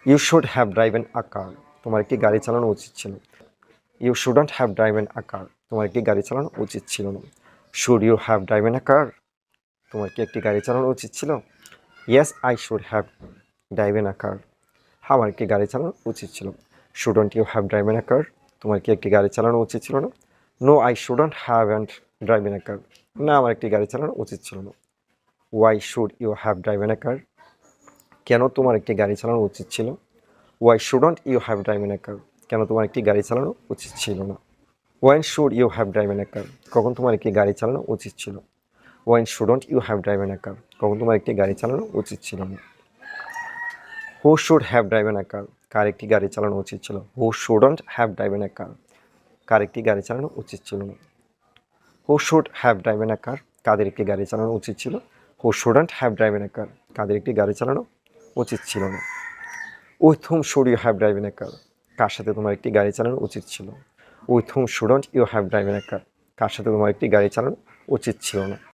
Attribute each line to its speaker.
Speaker 1: You should have driven a car, তোমার একটি গাড়ি চালানো উচিত ছিল। You shouldn't have driven a car, তোমার একটি গাড়ি চালানো উচিত ছিল না। Should you have driven a car, তোমার কি একটি গাড়ি চালানো উচিত ছিল। Yes I should have driven a car, আমার একটি গাড়ি চালানো উচিত ছিল। Shouldn't you have driven a car, তোমার কি একটি গাড়ি চালানো উচিত ছিল না। No I shouldn't have and driven a car, না আমার একটি গাড়ি চালানো উচিত ছিল না। Why should you have driven a car, কেন তোমার একটি গাড়ি চালানো উচিত ছিল। Why shouldn't you have driven a car, কেন তোমার একটি গাড়ি চালানো উচিত ছিল না। When should you have driven a car, কখন তোমার একটি গাড়ি চালানো উচিত ছিল। When shouldn't you have driven a car, কখন তোমার একটি গাড়ি চালানো উচিত ছিল না। Who should have driven a car, কার একটি গাড়ি চালানো উচিত ছিল। Who shouldn't have driven a car, কার একটি গাড়ি চালানো উচিত ছিল না। Who should have driven a car, কাদের একটি গাড়ি চালানো উচিত ছিল। Who shouldn't have driven a car, কাদের একটি গাড়ি চালানো উচিত ছিল না। With whom should you have driven a car, কার সাথে তোমার একটি গাড়ি চালানো উচিত ছিল। With whom shouldn't you have driven a car, কার সাথে তোমার একটি গাড়ি চালানো উচিত ছিল না।